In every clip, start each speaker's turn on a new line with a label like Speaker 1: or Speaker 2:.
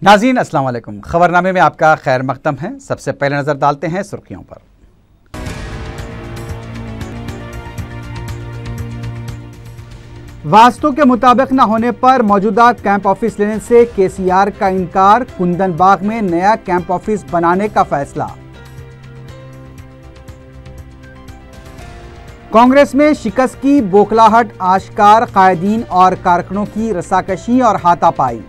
Speaker 1: नाज़रीन अस्सलाम वालेकुम। खबरनामे में आपका खैर मकदम है। सबसे पहले नजर डालते हैं सुर्खियों पर। वास्तों के मुताबिक न होने पर मौजूदा कैंप ऑफिस लेने से केसीआर का इनकार। कुंदन बाग में नया कैंप ऑफिस बनाने का फैसला। कांग्रेस में शिकस्त की बौखलाहट आश्कार। कायदीन और कारकुनों की रसाकशी और हाथापाई।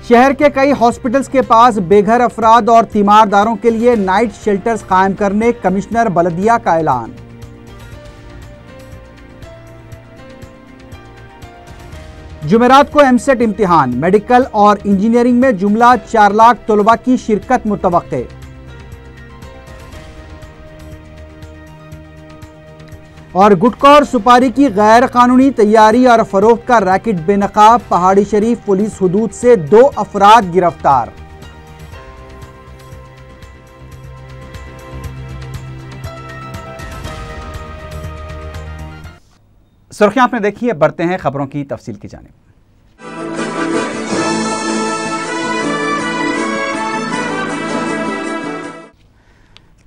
Speaker 1: शहर के कई हॉस्पिटल्स के पास बेघर अफराद और तीमारदारों के लिए नाइट शेल्टर्स कायम करने कमिश्नर बलदिया का ऐलान। जुमेरात को एमसेट इम्तिहान। मेडिकल और इंजीनियरिंग में जुमला 4 लाख तलबा की शिरकत मुतवक्के। और गुटखा और सुपारी की गैर कानूनी तैयारी और फरोख्त का रैकेट बेनकाब। पहाड़ी शरीफ पुलिस हुदूद से 2 अफराद गिरफ्तार। सुर्खियां आपने देखी है, बढ़ते हैं खबरों की तफसील की जानिब।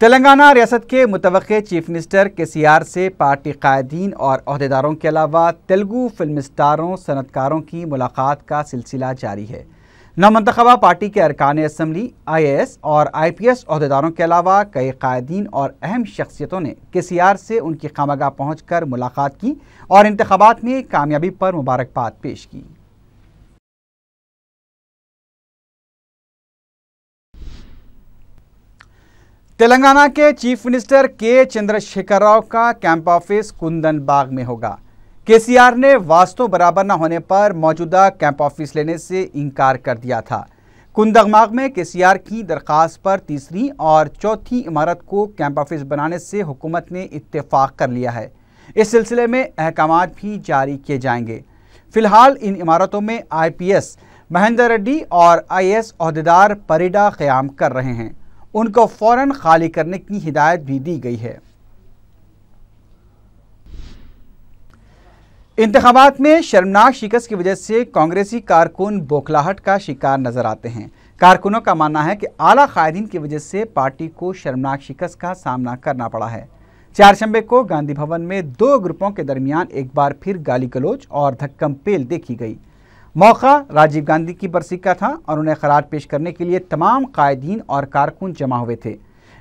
Speaker 1: तेलंगाना रियासत के मुतवक्के चीफ मिनिस्टर केसीआर से पार्टी कायदीन और ओहदेदारों के अलावा तेलुगु फिल्म स्टारों सनतकारों की मुलाकात का सिलसिला जारी है। नवमंतखबा पार्टी के अरकान असम्बली, IAS और IPS ओहदेदारों के अलावा कई कायदीन और अहम शख्सियतों ने केसीआर से उनकी खामगाह पहुंचकर मुलाकात की और इंतखाबात में कामयाबी पर मुबारकबाद पेश की। तेलंगाना के चीफ मिनिस्टर के चंद्रशेखर राव का कैंप ऑफिस कुंदन बाग में होगा। केसीआर ने वास्तव बराबर न होने पर मौजूदा कैंप ऑफिस लेने से इनकार कर दिया था। कुंदन बाग में केसीआर की दरखास्त पर तीसरी और चौथी इमारत को कैंप ऑफिस बनाने से हुकूमत ने इत्तेफाक कर लिया है। इस सिलसिले में अहकामात भी जारी किए जाएंगे। फिलहाल इन इमारतों में IPS महेंद्र रेड्डी और IAS ओहदेदार परेडा क़याम कर रहे हैं। उनको फौरन खाली करने की हिदायत भी दी गई है। इंतखाबात में शर्मनाक शिकस्त की वजह से कांग्रेसी कारकुन बौखलाहट का शिकार नजर आते हैं। कारकुनों का मानना है कि आला कायदीन की वजह से पार्टी को शर्मनाक शिकस्त का सामना करना पड़ा है। चारशंबे को गांधी भवन में 2 ग्रुपों के दरमियान एक बार फिर गाली गलौज और धक्कम पेल देखी गई। मौका राजीव गांधी की बरसी का था और उन्हें खराज पेश करने के लिए तमाम कायदीन और कारकुन जमा हुए थे,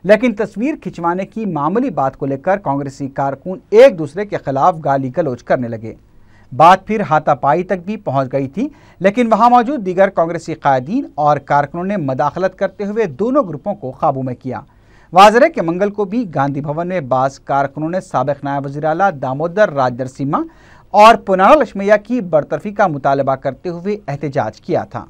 Speaker 1: लेकिन तस्वीर खिंचवाने की मामूली बात को लेकर कांग्रेसी कारकुन एक दूसरे के खिलाफ गाली गलौज करने लगे। बात फिर हाथापाई तक भी पहुंच गई थी, लेकिन वहां मौजूद दीगर कांग्रेसी कायदीन और कारकुनों ने मदाखलत करते हुए दोनों ग्रुपों को काबू में किया। वाज़ेह है कि मंगल को भी गांधी भवन में बाज़ कारकुनों ने साबिक़ नायब वज़ीर आला दामोदर राज नरसिम्हा और पुनाला लक्ष्मैया की बरतरफी का मुतालबा करते हुए एहतजाज किया था।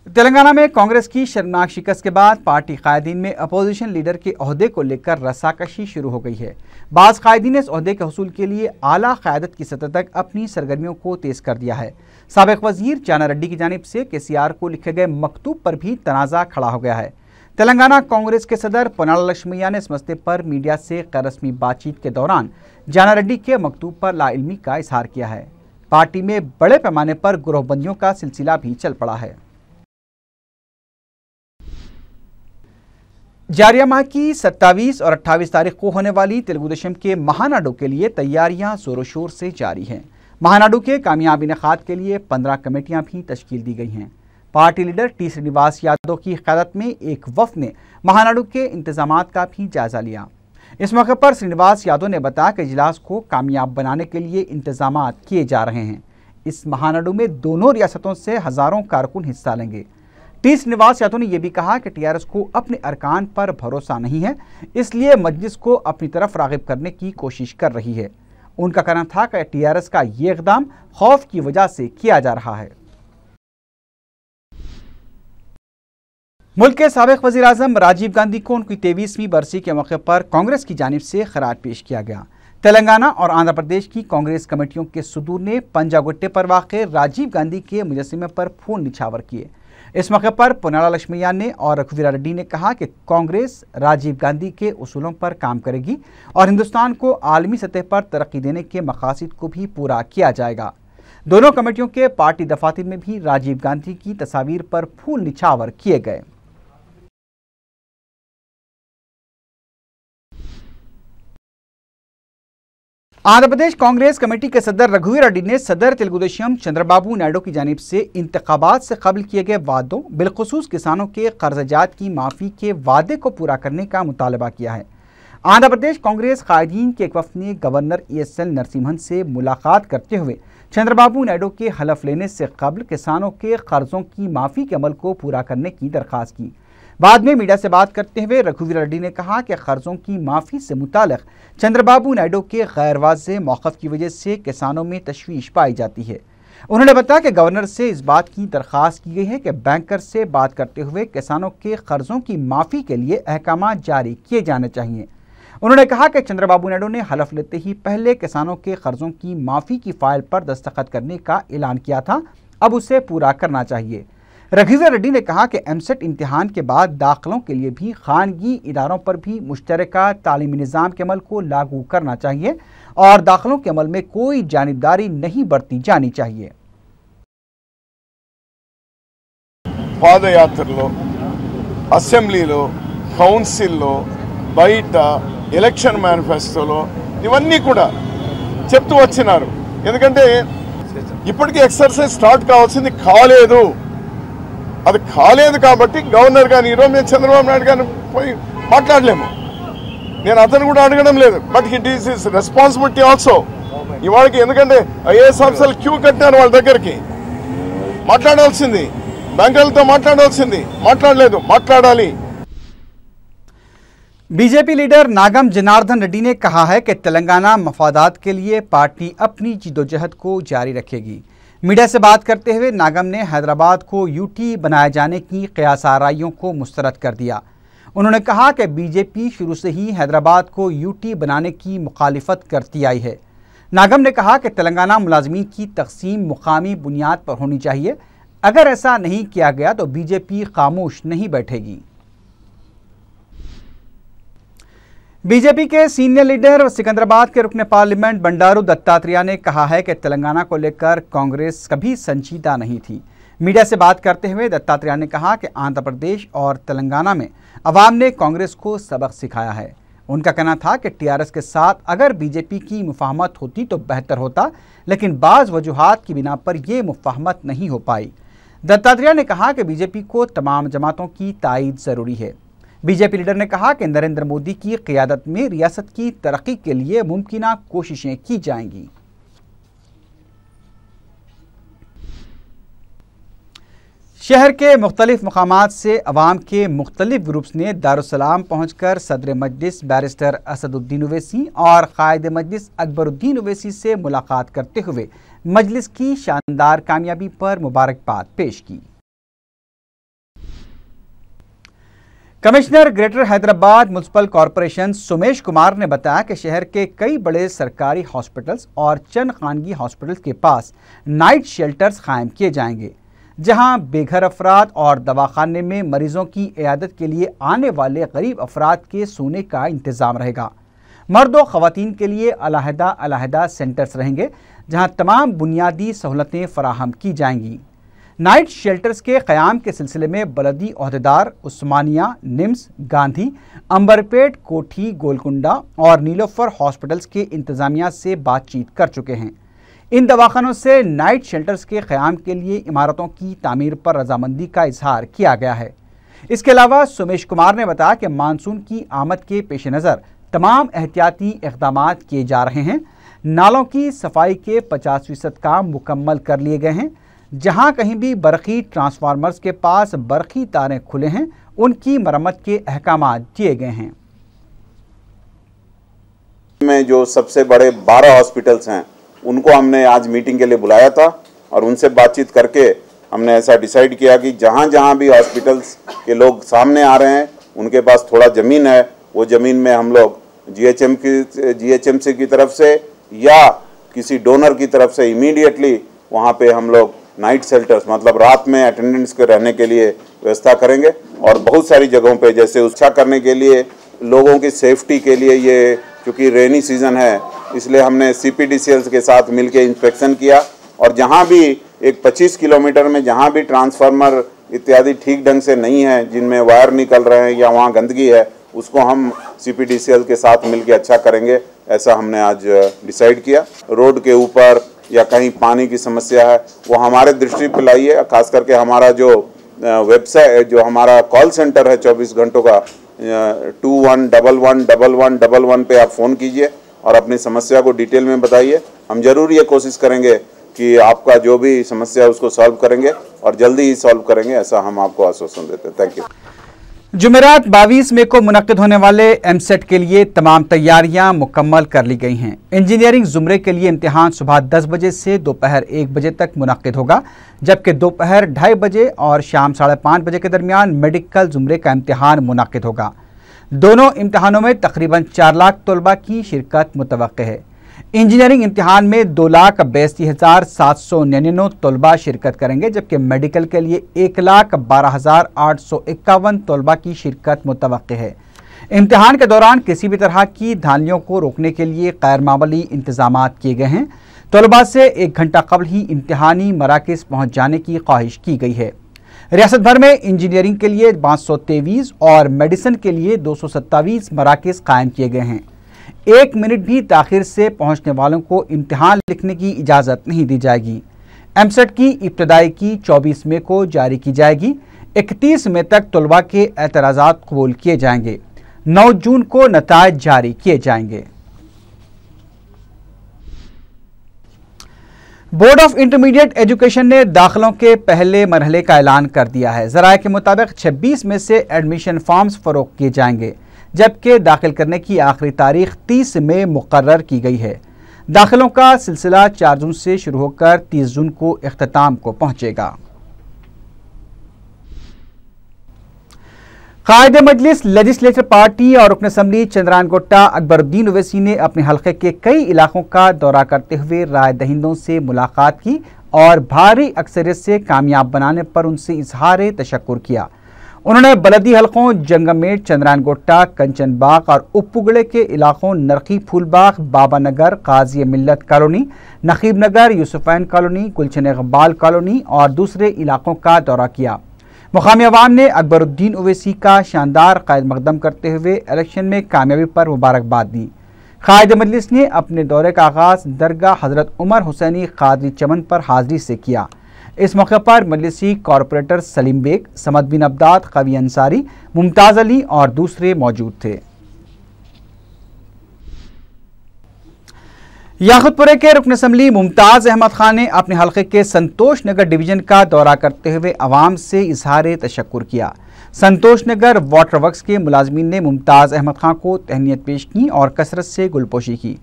Speaker 1: तेलंगाना में कांग्रेस की शर्मनाक शिकस्त के बाद पार्टी कायदीन में अपोजिशन लीडर के ओहदे को लेकर रसाकशी शुरू हो गई है। बाज़ कायदीन ने इस ओहदे के हसूल के लिए आला क़यादत की सतह तक अपनी सरगर्मियों को तेज़ कर दिया है। साबिक़ वज़ीर जाना रेड्डी की जानिब से केसीआर को लिखे गए मकतूब पर भी तनाज़ा खड़ा हो गया है। तेलंगाना कांग्रेस के सदर पुनाला लक्ष्मैया ने इस मसले पर मीडिया से गैर रस्मी बातचीत के दौरान जाना रेड्डी के मकतूब पर लाइल्मी का इजहार किया है। पार्टी में बड़े पैमाने पर गिरोहबंदियों का सिलसिला भी चल पड़ा है। जारिया माह की 27 और 28 तारीख को होने वाली तेलुगु देशम के महानाडु के लिए तैयारियां जोरों शोर से जारी हैं। महानाडु के कामयाब इनेकाद के लिए 15 कमेटियां भी तश्कील दी गई हैं। Party leader T Srinivas Yadav की क़यादत में एक वफ़द ने महानाडु के इंतजामात का भी जायजा लिया। इस मौके पर श्रीनिवास यादव ने बताया कि इजलास को कामयाब बनाने के लिए इंतजामात किए जा रहे हैं। इस महानाडु में दोनों रियासतों से हज़ारों कारकुन हिस्सा लेंगे। टी श्रीनिवास यादव ने यह भी कहा कि TRS को अपने अरकान पर भरोसा नहीं है, इसलिए मजलिस को अपनी तरफ राग़िब करने की कोशिश कर रही है। उनका कहना था कि TRS का ये इक़दाम खौफ की वजह से किया जा रहा है। मुल्क के साबिक़ वज़ीर आज़म राजीव गांधी को उनकी 23वीं बरसी के मौके पर कांग्रेस की जानिब से खराज पेश किया गया। तेलंगाना और आंध्र प्रदेश की कांग्रेस कमेटियों के सदूर ने पंजागुट्टे पर वाक़ राजीव गांधी के मुजस्समे पर फूल निछावर किए। इस मौके पर पुनाला लक्ष्मीया ने और रघुवीरा रेड्डी ने कहा कि कांग्रेस राजीव गांधी के उसूलों पर काम करेगी और हिंदुस्तान को आलमी सतह पर तरक्की देने के मकासद को भी पूरा किया जाएगा। दोनों कमेटियों के पार्टी दफातर में भी राजीव गांधी की तस्वीर पर फूल निछावर किए गए। आंध्र प्रदेश कांग्रेस कमेटी के सदर रघुवीरा रेड्डी ने सदर तेलुगुदेशम चंद्रबाबू नायडू की जानिब से इंतखाबात से कबल किए गए वादों, बिलखुसूस किसानों के कर्जजात की माफ़ी के वादे को पूरा करने का मुतालबा किया है। आंध्र प्रदेश कांग्रेस कायदीन के एक वफ़द ने गवर्नर ESL नरसिम्हन से मुलाकात करते हुए चंद्रबाबू नायडू के हलफ लेने से कबल किसानों के कर्जों की माफ़ी के अमल को पूरा करने की दरख्वास्त की। बाद में मीडिया से बात करते हुए रघुवीरा रेड्डी ने कहा कि कर्जों की माफ़ी से मुताल्लिक़ चंद्रबाबू नायडू के गैर वाज़ेह मौक़िफ़ की वजह से किसानों में तशवीश पाई जाती है। उन्होंने बताया कि गवर्नर से इस बात की दरख्वास्त की गई है कि बैंकर से बात करते हुए किसानों के कर्जों की माफ़ी के लिए अहकाम जारी किए जाने चाहिए। उन्होंने कहा कि चंद्रबाबू नायडू ने हलफ लेते ही पहले किसानों के कर्जों की माफ़ी की फाइल पर दस्तखत करने का ऐलान किया था, अब उसे पूरा करना चाहिए। रघुवीरा रेड्डी ने कहा कि एमसेट इम्तिहान के बाद दाखिलों के लिए भी खानगी इदारों पर भी मुश्तरका तालीमी निज़ाम के अमल को लागू करना चाहिए और दाखिलों के अमल में कोई जानिबदारी नहीं बरती जानी चाहिए।
Speaker 2: పాదయాత్రలో అసెంబ్లీలో కౌన్సిల్లో బయట ఎలక్షన్ మేనిఫెస్టోలో ఇవన్నీ కూడా చెప్తూ వచ్చినారు। ఎందుకంటే ఇప్పటికీ ఎక్సర్సైజ్ స్టార్ట్ కావాల్సింది కాలేదు, అది కాలేదు కాబట్టి గవర్నర్ గారిని ఈరోజు నేను చంద్రబాబు నాయుడు గారిని పోయి మాట్లాడలేము, నేను అతను కూడా అడగడం లేదు। But it is his responsibility also ఇవాళకి, ఎందుకంటే ఐఏఎస్ ఆఫీసర్లు క్యూ కట్టినారు వాళ్ళ దగ్గరికి, మాట్లాడాల్సింది बैंकर्स మాట్లాడాల్సింది మాట్లాడలేదు, మాట్లాడాలి।
Speaker 1: बीजेपी लीडर नागम जनार्दन रेड्डी ने कहा है कि तेलंगाना मफादात के लिए पार्टी अपनी जिद्दोजहद को जारी रखेगी। मीडिया से बात करते हुए नागम ने हैदराबाद को यूटी बनाए जाने की क़यास आराइयों को मुस्तरद कर दिया। उन्होंने कहा कि बीजेपी शुरू से ही हैदराबाद को यूटी बनाने की मुखालिफत करती आई है। नागम ने कहा कि तेलंगाना मुलाजमीन की तकसीम मुकामी बुनियाद पर होनी चाहिए, अगर ऐसा नहीं किया गया तो बीजेपी खामोश नहीं बैठेगी। बीजेपी के सीनियर लीडर सिकंदराबाद के रुकने पार्लियामेंट बंडारू दत्तात्रेय ने कहा है कि तेलंगाना को लेकर कांग्रेस कभी संजीदा नहीं थी। मीडिया से बात करते हुए दत्तात्रेय ने कहा कि आंध्र प्रदेश और तेलंगाना में अवाम ने कांग्रेस को सबक सिखाया है। उनका कहना था कि टीआरएस के साथ अगर बीजेपी की मुफाहमत होती तो बेहतर होता, लेकिन बाज़ वजूहात की बिना पर यह मुफाहमत नहीं हो पाई। दत्तात्रेय ने कहा कि बीजेपी को तमाम जमातों की तायीद ज़रूरी है। बीजेपी लीडर ने कहा कि नरेंद्र मोदी की क़यादत में रियासत की तरक्की के लिए मुमकिना कोशिशें की जाएंगी। शहर के मुख्तलिफ मकामात से अवाम के मुख्तलिफ ग्रुप्स ने दारुस्सलाम पहुंचकर सदर मजलिस बैरिस्टर असदुद्दीन ओवैसी और कायद मजलिस अकबरुद्दीन ओवैसी से मुलाकात करते हुए मजलिस की शानदार कामयाबी पर मुबारकबाद पेश की। Commissioner greater Hyderabad municipal corporation Somesh Kumar ने बताया कि शहर के कई बड़े सरकारी हॉस्पिटल्स और चंद खानगी हॉस्पिटल्स के पास नाइट शेल्टर्स कायम किए जाएंगे, जहां बेघर अफराद और दवाखाने में मरीजों की इयादत के लिए आने वाले गरीब अफराद के सोने का इंतज़ाम रहेगा। मर्द और ख़वातीन के लिए अलहदा सेंटर्स रहेंगे, जहां तमाम बुनियादी सहूलतें फराहम की जाएंगी। नाइट शेल्टर्स के क़याम के सिलसिले में बलदी ओहदेदार उस्मानिया, निम्स, गांधी, अंबरपेट, कोठी, गोलकुंडा और नीलोफर हॉस्पिटल्स के इंतज़ामिया से बातचीत कर चुके हैं। इन दवाखानों से नाइट शेल्टर्स के क़याम के लिए इमारतों की तामीर पर रजामंदी का इजहार किया गया है। इसके अलावा सोमेश कुमार ने बताया कि मानसून की आमद के पेश नज़र तमाम एहतियाती इक़दाम किए जा रहे हैं। नालों की सफाई के 50% काम मुकम्मल कर लिए गए हैं। जहां कहीं भी बरक़ी ट्रांसफार्मर्स के पास बरक़ी तारें खुले हैं, उनकी मरम्मत के अहकाम दिए गए हैं।
Speaker 3: में जो सबसे बड़े 12 हॉस्पिटल्स हैं उनको हमने आज मीटिंग के लिए बुलाया था और उनसे बातचीत करके हमने ऐसा डिसाइड किया कि जहां जहां भी हॉस्पिटल्स के लोग सामने आ रहे हैं, उनके पास थोड़ा ज़मीन है, वो ज़मीन में हम लोग जीएचएमसी की तरफ से या किसी डोनर की तरफ से इमीडिएटली वहाँ पे हम लोग नाइट शेल्टर्स मतलब रात में अटेंडेंट्स के रहने के लिए व्यवस्था करेंगे। और बहुत सारी जगहों पे जैसे उत्साह करने के लिए लोगों की सेफ्टी के लिए, ये क्योंकि रेनी सीजन है इसलिए हमने CPDCL के साथ मिलकर इंस्पेक्शन किया। और जहाँ भी एक 25 किलोमीटर में जहाँ भी ट्रांसफार्मर इत्यादि ठीक ढंग से नहीं है, जिनमें वायर निकल रहे हैं या वहाँ गंदगी है, उसको हम CPDCL के साथ मिलकर अच्छा करेंगे, ऐसा हमने आज डिसाइड किया। रोड के ऊपर या कहीं पानी की समस्या है वो हमारे दृष्टि पे लाई है। खास करके हमारा जो वेबसाइट, जो हमारा कॉल सेंटर है 24 घंटों का, 21111111 पे आप फ़ोन कीजिए और अपनी समस्या को डिटेल में बताइए। हम जरूर ये कोशिश करेंगे कि आपका जो भी समस्या है उसको सॉल्व करेंगे और जल्दी ही सॉल्व करेंगे, ऐसा हम आपको आश्वासन देते हैं। Thank you.
Speaker 1: जुमेरात 22 मई को मुनक्किद होने वाले एमसेट के लिए तमाम तैयारियां मुकम्मल कर ली गई हैं। इंजीनियरिंग जुमरे के लिए इम्तिहान सुबह 10 बजे से दोपहर 1 बजे तक मुनक्किद होगा, जबकि दोपहर 2:30 बजे और शाम 5:30 बजे के दरमियान मेडिकल जुमरे का इम्तिहान मुनक्किद होगा। दोनों इम्तिहानों में तकरीबन 4 लाख तलबा की शिरकत मुतवक्के है। इंजीनियरिंग इम्तिहान में 2,82,799 तलबा शिरकत करेंगे, जबकि मेडिकल के लिए 1,12,851 तलबा की शिरकत मुतवक्के है। इम्तिहान के दौरान किसी भी तरह की धांधलियों को रोकने के लिए गैर मामूली इंतजाम किए गए हैं। तलबा से 1 घंटा कबल ही इम्तिहानी मराकज़ पहुँच जाने की ख्वाहिश की गई है। रियासत भर में इंजीनियरिंग के लिए 523 और मेडिसिन के लिए 227 मराकज़ कायम किए गए हैं। 1 मिनट भी ताखिर से पहुंचने वालों को इम्तिहान लिखने की इजाज़त नहीं दी जाएगी। एमसेट की इब्तदाई की 24 मई को जारी की जाएगी। 31 मई तक तलबा के एतराज़ात कबूल किए जाएंगे। 9 जून को नताइज जारी किए जाएंगे। बोर्ड ऑफ इंटरमीडिएट एजुकेशन ने दाखिलों के पहले मरहले का ऐलान कर दिया है। ज़राए के मुताबिक 26 मई से एडमिशन फॉर्म्स फरोख्त किए जाएंगे, जबकि दाखिल करने की आखिरी तारीख 30 मई मुकर्रर की गई है। दाखिलों का सिलसिला 4 जून से शुरू होकर 30 जून को इख्तिताम को पहुंचेगा। कायदे मजलिस लेजिस्लेटिव पार्टी और रुकन असम्बली चंद्रान गुट्टा अकबरुद्दीन ओवैसी ने अपने हल्के के कई इलाकों का दौरा करते हुए राय दहिंदों से मुलाकात की और भारी अक्सरियत से कामयाब बनाने पर उनसे इजहार तशक्कुर किया। उन्होंने बलदी हलकों जंगमेट, चंद्रान गुट्टा, कंचन बाग और उपुगड़े के इलाकों नरखी फूलबाग, बाबा नगर, काजी मिल्लत कॉलोनी, नकीब नगर, यूसुफैन कॉलोनी, गुलशन इकबाल कॉलोनी और दूसरे इलाकों का दौरा किया। मुकामी अवाम ने अकबरुद्दीन ओवैसी का शानदार कायद मकदम करते हुए इलेक्शन में कामयाबी पर मुबारकबाद दी। कायदे मजलिस ने अपने दौरे का आगाज दरगाह हजरत उमर हुसैनी कादरी चमन पर हाजिरी से किया। इस मौके पर मजलिसी कॉरपोरेटर सलीम बेग, समद बिन अब्दाद, कवी अंसारी, मुमताज़ अली और दूसरे मौजूद थे। याकुतपुरे के रुकन असम्बली मुमताज़ अहमद खान ने अपने हल्के के संतोष नगर डिवीजन का दौरा करते हुए अवाम से इजहार तशक्कुर किया। संतोष नगर वाटर वर्क्स के मुलाजमीन ने मुमताज़ अहमद खान को तहनीत पेश की और कसरत से गुलपोशी की।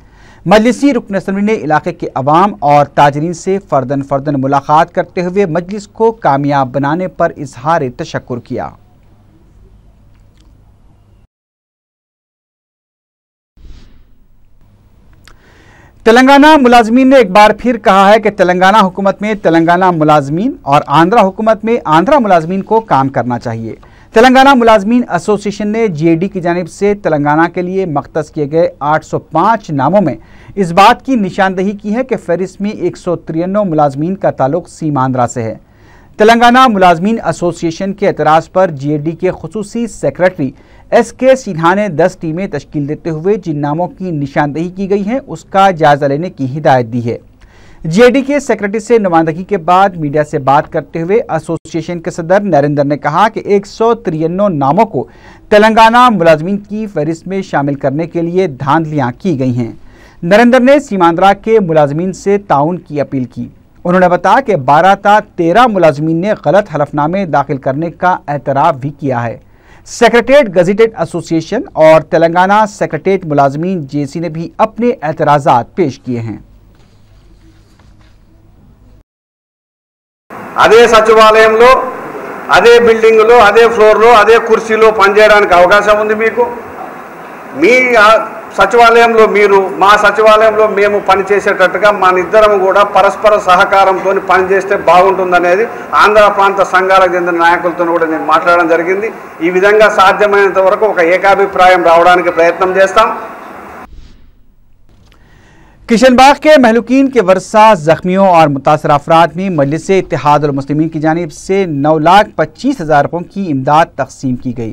Speaker 1: मजलिसी रुकन असम्बली ने इलाके के अवाम और ताजरीन से फ़र्दन मुलाकात करते हुए मजलिस को कामयाब बनाने पर इजहार तशक्कुर किया। तेलंगाना मुलाजमीन ने एक बार फिर कहा है कि तेलंगाना हुकूमत में तेलंगाना मुलाजमीन और आंध्रा हुकूमत में आंध्रा मुलाजमीन को काम करना चाहिए। तेलंगाना मुलाजमीन एसोसिएशन ने GAD की जानिब से तेलंगाना के लिए मख्तस किए गए 805 नामों में इस बात की निशानदही की है कि फहरिस्त में 193 मुलाजमीन का ताल्लुक सीमांध्रा से है। तेलंगाना मुलाजमीन एसोसिएशन के एतराज़ पर GAD के खुसूसी सेक्रेटरी SK सिन्हा ने 10 टीमें तश्कील देते हुए जिन नामों की निशानदही की गई है उसका जायजा लेने की हिदायत दी है। GAD के सेक्रेटरी से नुमाइंदगी के बाद मीडिया से बात करते हुए एसोसिएशन के सदर नरेंद्र ने कहा कि 193 नामों को तेलंगाना मुलाजमीन की फहरिस्त में शामिल करने के लिए धांधलियां की गई हैं। नरेंद्र ने सीमांध्रा के मुलाजमीन से ताउन की अपील की। उन्होंने बताया कि 12 था 13 मुलाजमीन ने गलत हलफनामे दाखिल करने का एतराफ़ भी किया है। सेक्रेटरीट गजेटेड एसोसिएशन और तेलंगाना सेक्रेटरीट मुलाजमीन JC ने भी अपने एतराज़ात पेश किए हैं।
Speaker 4: అదే సచివాలయంలో అదే బిల్డింగ్ లో అదే ఫ్లోర్ లో అదే కుర్చీలో పనిచేయడానికి అవకాశం ఉంది మీకు. మీ సచివాలయంలో మీరు మా సచివాలయంలో మేము పనిచేసేటట్టుగా మనిద్దరం కూడా పరస్పర సహకారంతో పనిచేస్తే బాగుంటుందనేది ఆంధ్ర ప్రాంత సంఘాలకు చెందిన నాయకులతో కూడా నేను మాట్లాడడం జరిగింది। ఈ విధంగా సాధ్యమైనంత వరకు ఒక ఏకాభిప్రాయం రావడానికి ప్రయత్నం చేస్తాం।
Speaker 1: किशनबाग के महलूकीन के वर्षा जख्मियों और मुतासर अफराद में मजलिस इत्तेहादुल मुस्लिमीन की जानिब से 9,25,000 रुपयों की इमदाद तकसीम की गई।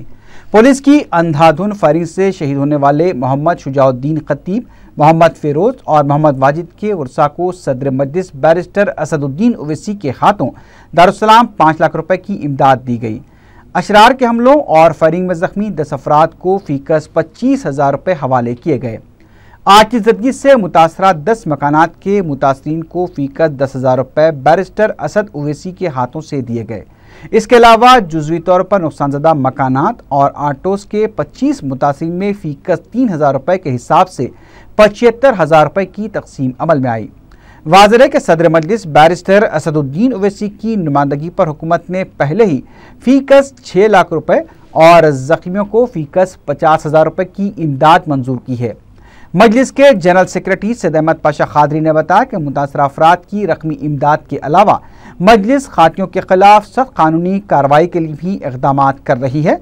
Speaker 1: पुलिस की अंधाधुन फायरिंग से शहीद होने वाले मोहम्मद शुजाउद्दीन खतीब, मोहम्मद फिरोज और मोहम्मद वाजिद के वर्षा को सदर मजलिस बैरिस्टर असदुद्दीन ओवैसी के हाथों दारुस्सलाम 5 लाख रुपए की इमदाद दी गई। अशरार के हमलों और फायरिंग में जख्मी 10 अफराद को फीकस 25,000 रुपये हवाले किए गए। आग की ज़दगी से मुतासरा 10 मकानात के मुतासरीन को फीकस 10,000 रुपये बैरिस्टर असद ओवैसी के हाथों से दिए गए। इसके अलावा जुज़वी तौर पर नुकसानज़दा मकानात और आटोस के 25 मुतासरीन में फीकस 3,000 रुपये के हिसाब से 75,000 रुपये की तकसीम अमल में आई। वाज़ेह है कि सदर मजलिस बैरिस्टर असदुद्दीन ओवैसी की नुमाइंदगी पर हुकूमत ने पहले ही फीकस 6 लाख रुपये और ज़ख्मियों को फीकस 50,000 रुपये की इमदाद मंजूर की है। मजलिस के जनरल सेक्रेटरी सैयद अहमद पाशा खादरी ने बताया कि मुतासर अफराद की रकमी इमदाद के अलावा मजलिस खातियों के खिलाफ सख्त कानूनी कार्रवाई के लिए भी इक़दाम कर रही है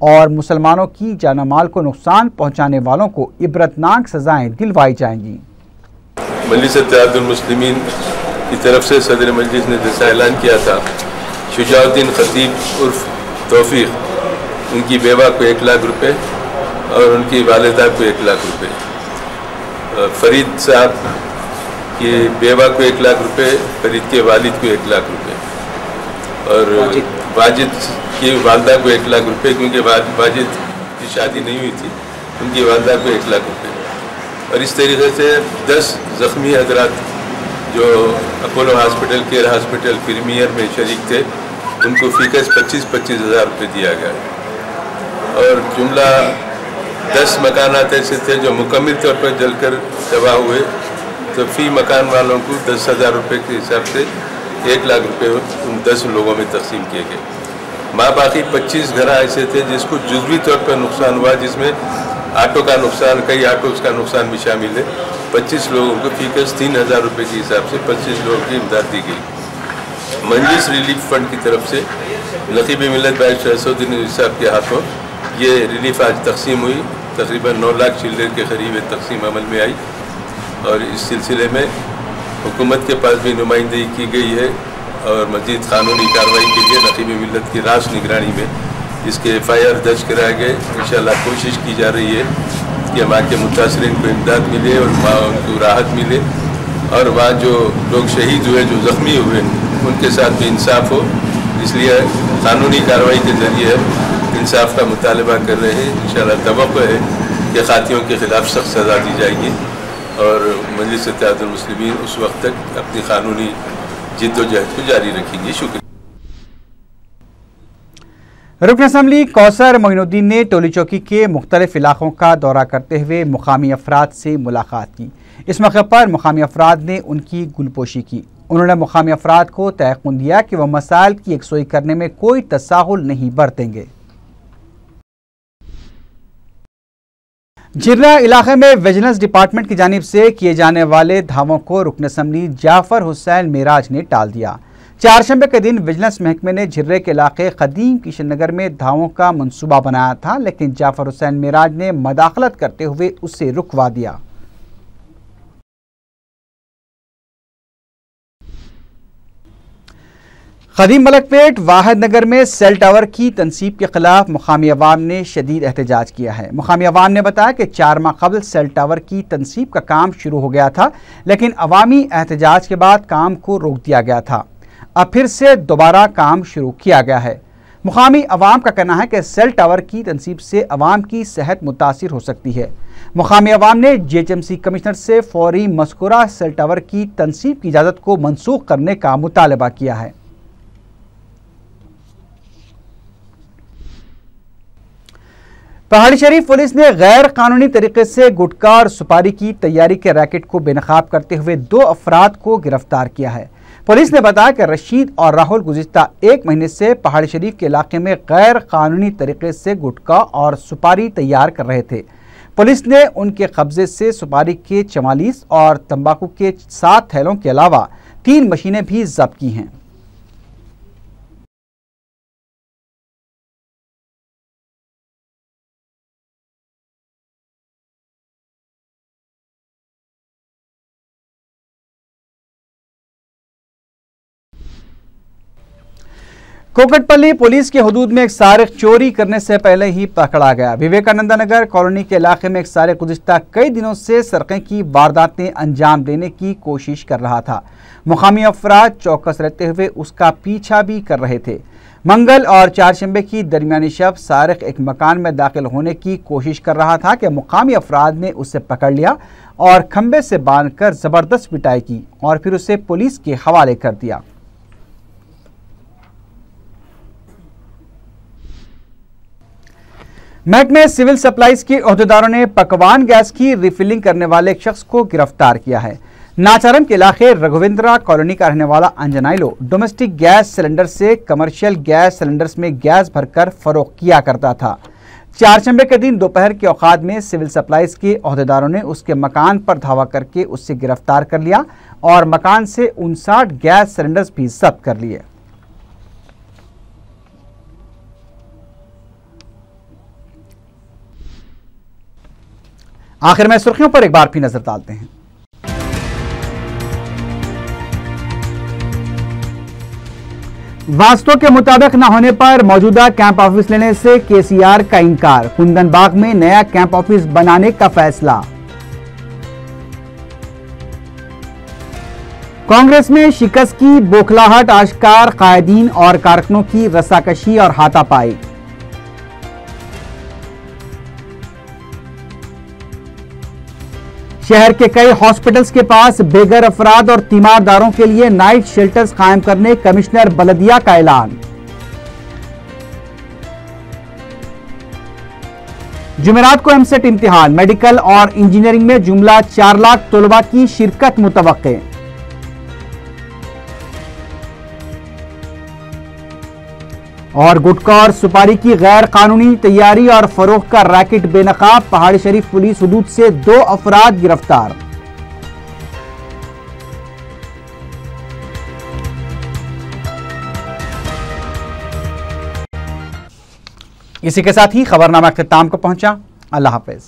Speaker 1: और मुसलमानों की जान माल को नुकसान पहुँचाने वालों को इबरतनाक सजाएँ दिलवाई जाएंगी।
Speaker 5: मजलिस इत्तेहादुल मुस्लिमीन की तरफ से सदर मजलिस ने जैसा ऐलान किया था, शुजाउद्दीन खतीब उर्फ तौफीक उनकी बेवा को 1 लाख रुपये और उनकी वालिदा को 1 लाख रुपये, फरीद साहब की बेवा को 1 लाख रुपये, फरीद के वालिद को 1 लाख रुपये और वाजिद की वालदा को 1 लाख रुपये, क्योंकि वाजिद की शादी नहीं हुई थी, उनकी वालदा को 1 लाख रुपये। और इस तरीके से 10 ज़ख्मी हजरात जो Apollo hospital, care hospital premier में शरीक थे, उनको फीकस 25,000 रुपये दिया गया। और जुमला 10 मकानात ऐसे थे जो मुकम्मल तौर पर जलकर तबाह हुए, तो फी मकान वालों को 10,000 रुपये के हिसाब से 1 लाख रुपये उन 10 लोगों में तकसीम किए गए। बाकी 25 घर ऐसे थे जिसको जुज़वी तौर पर नुकसान हुआ, जिसमें ऑटो का नुकसान, कई ऑटोस का नुकसान भी शामिल है। 25 लोगों को फीकस 3,000 रुपये के हिसाब से 25 लोगों की इमदाद दी गई। मजलिस रिलीफ फंड की तरफ से नकीब मिल्लत बैरिस्टर असदुद्दीन साहब के हाथों ये रिलीफ आज तकसीम हुई। तकरीबन 9 लाख चिल्ड्रन के करीब तकसीम अमल में आई और इस सिलसिले में हुकूमत के पास भी नुमाइंदगी की गई है और मज़ीद कानूनी कार्रवाई के लिए नकीब मिल्लत की रास निगरानी में इसके FIR दर्ज कराए गए। इंशाअल्लाह कोशिश की जा रही है कि वहाँ के मुतासरीन को इमदाद मिले और वहाँ उनको राहत मिले और वहाँ जो लोग शहीद हुए, जो ज़ख्मी हुए, उनके साथ भी इंसाफ हो। इसलिए कानूनी कार्रवाई के ज़रिए इंसाफ का मुतालबा कर रहे हैं। इंशाअल्लाह तवक्को है कि खातियों के खिलाफ सख्त सज़ा दी जाएगी और मजलिस इत्तेहादुल मुस्लिमीन उस वक्त तक अपनी कानूनी जिद्दोजहद को जारी रखेंगे। शुक्रिया।
Speaker 1: रुकन असम्बली कौसर मोइनुद्दीन ने टोली चौकी के मुख्तलिफ इलाकों का दौरा करते हुए मुकामी अफराद से मुलाकात की। इस मौके पर मुकामी अफराद ने उनकी गुलपोशी की। उन्होंने मुकामी अफराद को तयक़ुन दिया कि वह मसाइल की यकसोई करने में कोई तसाहुल नहीं बरतेंगे। जिर्रा इलाके में विजिलेंस डिपार्टमेंट की जानिब से किए जाने वाले धावों को रुकन असम्बली जाफर हुसैन मेराज ने टाल दिया। चारशंबे के दिन विजिलेंस महकमे ने जिर्रे के इलाके कदीम किशन नगर में धावों का मंसूबा बनाया था, लेकिन जाफर हुसैन मेराज ने मदाखलत करते हुए उसे रुकवा दिया। खदीम मलकपेट वाहिद नगर में सेल टावर की तनसीब के खिलाफ मुकामी अवाम ने शदीद एहतजाज किया है। मुकामी अवाम ने बताया कि 4 माह कबल सेल टावर की तनसीब का काम शुरू हो गया था, लेकिन अवामी एहतजाज के बाद काम को रोक दिया गया था। अब फिर से दोबारा काम शुरू किया गया है। मुकामी अवाम का कहना है कि सेल टावर की तनसीब से अवाम की सेहत मुतासिर हो सकती है। मुकामी अवाम ने GHMC कमिश्नर से फौरी मज़कूरा सेल टावर की तनसीब की इजाज़त को मनसूख करने का मुतालबा किया है। पहाड़ी शरीफ पुलिस ने गैर कानूनी तरीके से गुटखा और सुपारी की तैयारी के रैकेट को बेनकाब करते हुए 2 अफराद को गिरफ्तार किया है। पुलिस ने बताया कि रशीद और राहुल गुज़िश्ता 1 महीने से पहाड़ी शरीफ के इलाके में गैर कानूनी तरीके से गुटखा और सुपारी तैयार कर रहे थे। पुलिस ने उनके कब्जे से सुपारी के 44 और तंबाकू के 7 थैलों के अलावा 3 मशीनें भी जब्त की हैं। कोकटपल्ली पुलिस के हुदूद में एक सारिक चोरी करने से पहले ही पकड़ा गया। विवेकानंद नगर कॉलोनी के इलाके में एक सारिक गुज़िश्ता कई दिनों से सरक़े की वारदातें अंजाम देने की कोशिश कर रहा था। मुकामी अफराद चौकस रहते हुए उसका पीछा भी कर रहे थे। मंगल और चारशंबे की दरमियानी शब सारिक एक मकान में दाखिल होने की कोशिश कर रहा था कि मुकामी अफराद ने उसे पकड़ लिया और खंबे से बांधकर ज़बरदस्त पिटाई की और फिर उसे पुलिस के हवाले कर दिया। महकमे सिविल सप्लाईज के ओहदेदारों ने पकवान गैस की रिफिलिंग करने वाले एक शख्स को गिरफ्तार किया है। नाचारम के इलाके रघुविंद्रा कॉलोनी का रहने वाला अंजनाइलो डोमेस्टिक गैस सिलेंडर से कमर्शियल गैस सिलेंडर्स में गैस भरकर फरोख्त किया करता था। चारशंबे के दिन दोपहर के औकात में सिविल सप्लाईज के ओहदेदारों ने उसके मकान पर धावा करके उससे गिरफ्तार कर लिया और मकान से 59 गैस सिलेंडर्स भी जब्त कर लिए। आखिर में सुर्खियों पर एक बार फिर नजर डालते हैं। वास्तव के मुताबिक न होने पर मौजूदा कैंप ऑफिस लेने से केसीआर का इनकार। कुंदनबाग में नया कैंप ऑफिस बनाने का फैसला। कांग्रेस में शिकस्त की बौखलाहट आश्कार, कायदीन और कारकुनों की रस्साकशी और हाथापाई। शहर के कई हॉस्पिटल्स के पास बेघर अफराद और तीमारदारों के लिए नाइट शेल्टर्स कायम करने कमिश्नर बलदिया का ऐलान। जुमेरात को एमसेट इम्तिहान, मेडिकल और इंजीनियरिंग में जुमला 4 लाख तलबा की शिरकत मुतवक्के। और गुटखा और सुपारी की गैर कानूनी तैयारी और फरोख्त का रैकेट बेनकाब। पहाड़ी शरीफ पुलिस हुदूद से 2 अफराद गिरफ्तार। इसी के साथ ही खबरनामा अख्ताम को पहुंचा। अल्लाह हाफिज।